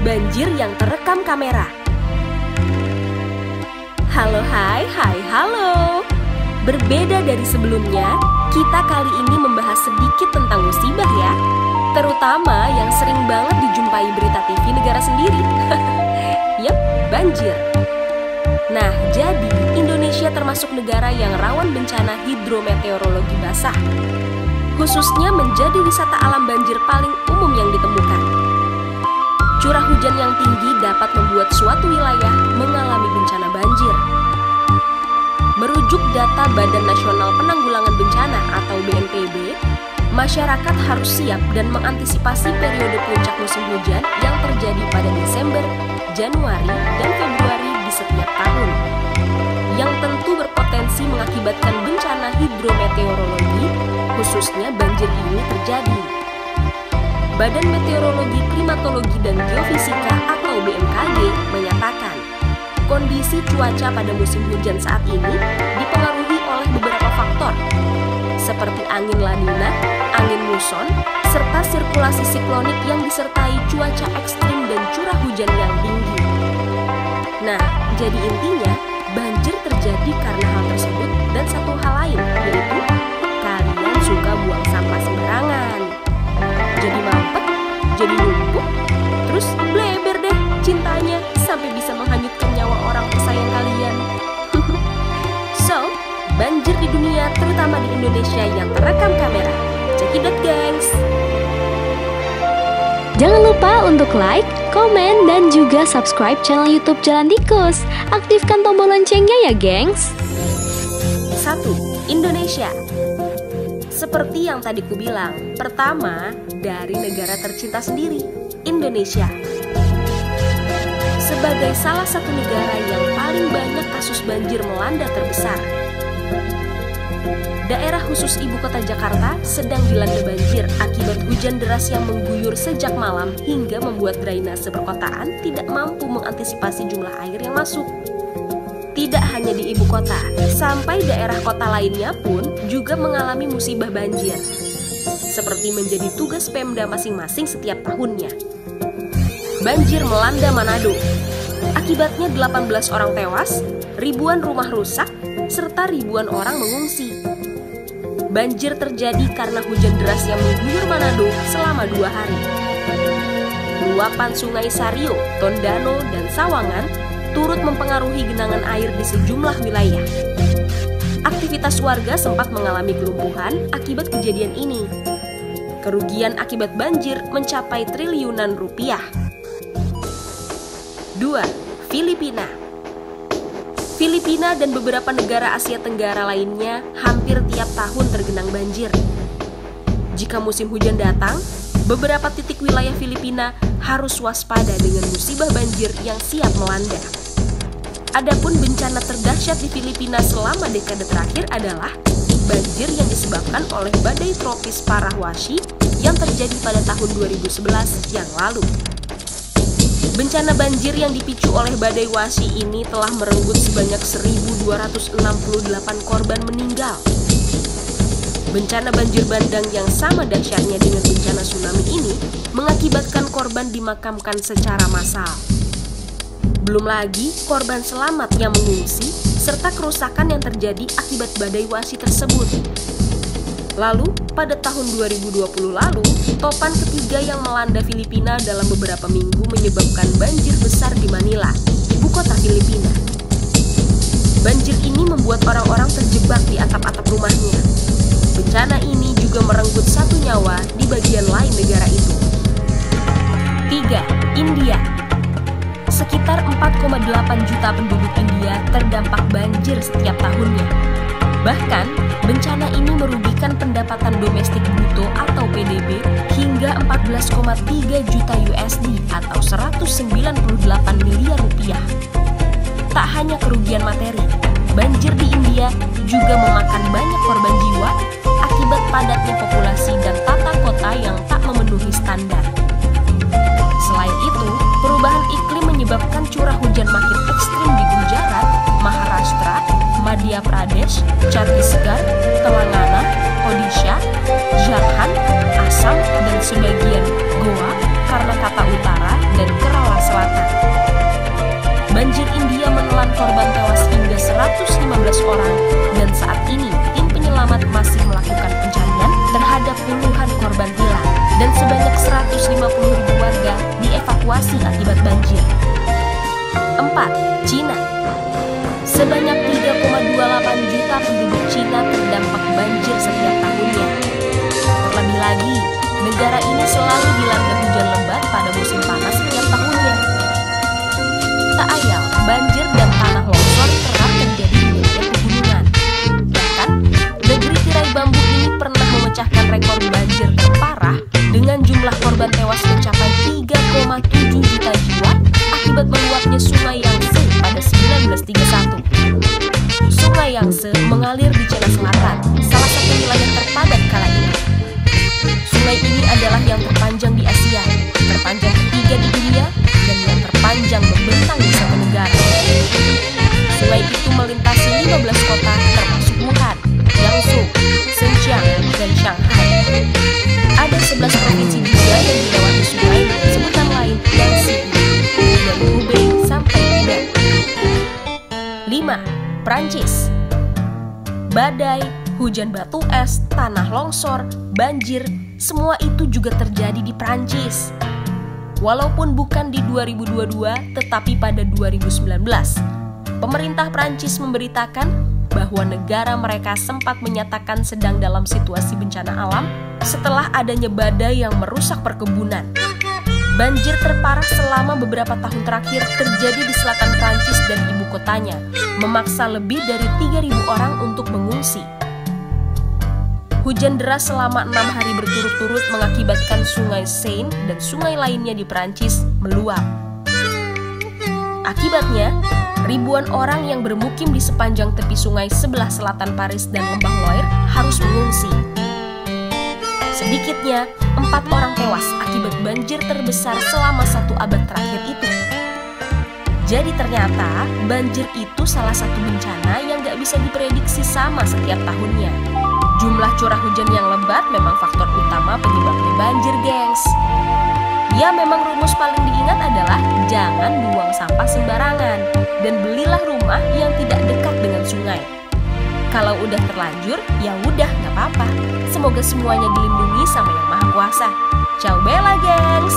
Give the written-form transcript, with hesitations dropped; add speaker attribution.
Speaker 1: banjir yang terekam kamera. Halo, halo. Berbeda dari sebelumnya, kita kali ini membahas sedikit tentang musibah ya. Terutama yang sering banget dijumpai berita TV negara sendiri. Yap, banjir. Nah, jadi Indonesia termasuk negara yang rawan bencana hidrometeorologi basah. Khususnya menjadi wisata alam banjir paling umum yang ditemukan. Curah hujan yang tinggi dapat membuat suatu wilayah mengalami bencana banjir. Merujuk data Badan Nasional Penanggulangan Bencana atau BNPB, masyarakat harus siap dan mengantisipasi periode puncak musim hujan yang terjadi pada Desember, Januari, dan Februari di setiap tahun, yang tentu berpotensi mengakibatkan bencana hidrometeorologi, khususnya banjir ini terjadi. Badan Meteorologi, Klimatologi, dan Geofisika atau BMKG menyatakan, kondisi cuaca pada musim hujan saat ini dipengaruhi oleh beberapa faktor, seperti angin La Nina, angin muson, serta sirkulasi siklonik yang disertai cuaca ekstrim dan curah hujan yang tinggi. Nah, jadi intinya, banjir terjadi karena hal tersebut dan satu hal lain, yaitu kalian suka buang sampah sembarangan. Jadi mampet, jadi numpuk, terus bleber deh cintanya sampai bisa menghanyutkan nyawa orang tersayang kalian. So, banjir di dunia, terutama di Indonesia yang terekam kamera. Cekidot, gengs!
Speaker 2: Jangan lupa untuk like, komen, dan juga subscribe channel YouTube Jalan Tikus. Aktifkan tombol loncengnya ya, gengs!
Speaker 1: 1. Indonesia. Seperti yang tadi ku bilang, pertama dari negara tercinta sendiri, Indonesia. Sebagai salah satu negara yang paling banyak kasus banjir melanda terbesar, daerah khusus ibu kota Jakarta sedang dilanda banjir akibat hujan deras yang mengguyur sejak malam hingga membuat drainase perkotaan tidak mampu mengantisipasi jumlah air yang masuk. Tidak hanya di ibu kota, sampai daerah kota lainnya pun juga mengalami musibah banjir, seperti menjadi tugas Pemda masing-masing setiap tahunnya. Banjir melanda Manado. Akibatnya 18 orang tewas, ribuan rumah rusak, serta ribuan orang mengungsi. Banjir terjadi karena hujan deras yang mengguyur Manado selama 2 hari. Luapan sungai Sario, Tondano, dan Sawangan turut mempengaruhi genangan air di sejumlah wilayah. Aktivitas warga sempat mengalami kelumpuhan akibat kejadian ini. Kerugian akibat banjir mencapai triliunan rupiah. 2. Filipina. Filipina dan beberapa negara Asia Tenggara lainnya hampir tiap tahun tergenang banjir. Jika musim hujan datang, beberapa titik wilayah Filipina harus waspada dengan musibah banjir yang siap melanda. Adapun bencana terdahsyat di Filipina selama dekade terakhir adalah banjir yang disebabkan oleh badai tropis Parawashi yang terjadi pada tahun 2011 yang lalu. Bencana banjir yang dipicu oleh badai Washi ini telah merenggut sebanyak 1.268 korban meninggal. Bencana banjir bandang yang sama dahsyatnya dengan bencana tsunami ini mengakibatkan korban dimakamkan secara massal. Belum lagi korban selamat yang mengungsi serta kerusakan yang terjadi akibat badai Washi tersebut. Lalu, pada tahun 2020 lalu, topan ketiga yang melanda Filipina dalam beberapa minggu menyebabkan banjir besar di Manila, ibu kota Filipina. Banjir ini membuat orang-orang terjebak di atap-atap rumahnya. Bencana ini juga merenggut 1 nyawa di bagian lain negara itu. 3. India. Sekitar 4,8 juta penduduk India terdampak banjir setiap tahunnya. Bahkan, bencana ini merugikan pendapatan domestik bruto atau PDB hingga 14,3 juta USD atau 198 miliar rupiah. Tak hanya kerugian materi, banjir di India juga memakan banyak korban jiwa akibat padatnya populasi dan tata kota yang tak memenuhi standar. Selain itu, perubahan iklim menyebabkan curah hujan makin ekstrim di Gujarat, Maharashtra, Madhya Pradesh, Chhattisgarh, Telangana, Odisha, Jharkhand, Assam, dan sebagian Goa, Karnataka Utara, dan Kerala Sungai Yangtze mengalir di Cina Selatan, salah satu wilayah terpadat kala itu. Sungai ini adalah yang terpanjang di Asia, terpanjang ketiga di dunia, dan yang terpanjang membentang di satu negara. Sungai itu melintasi 15 kota termasuk Wuhan, Jiangsu, Zhenjiang, dan Shanghai. Ada 11 provinsi juga yang dilewati sungai dengan sebutan lain Yangtze, dari Hubei sampai Tibet. 5. Prancis. Badai, hujan batu es, tanah longsor, banjir, semua itu juga terjadi di Prancis. Walaupun bukan di 2022, tetapi pada 2019, pemerintah Prancis memberitakan bahwa negara mereka sempat menyatakan sedang dalam situasi bencana alam setelah adanya badai yang merusak perkebunan. Banjir terparah selama beberapa tahun terakhir terjadi di selatan Prancis dan ibu kotanya, memaksa lebih dari 3.000 orang untuk mengungsi. Hujan deras selama 6 hari berturut-turut mengakibatkan sungai Seine dan sungai lainnya di Prancis meluap. Akibatnya, ribuan orang yang bermukim di sepanjang tepi sungai sebelah selatan Paris dan lembah Loire harus mengungsi. Sedikitnya, 4 orang tewas akibat banjir terbesar selama 1 abad terakhir itu. Jadi ternyata, banjir itu salah satu bencana yang gak bisa diprediksi sama setiap tahunnya. Jumlah curah hujan yang lebat memang faktor utama penyebabnya banjir, gengs. Ya, memang rumus paling diingat adalah jangan buang sampah sembarangan dan belilah rumah yang tidak dekat dengan sungai. Kalau udah terlanjur, ya udah gak apa-apa. Semoga semuanya dilindungi sama Yang Maha Kuasa. Ciao bella, gengs!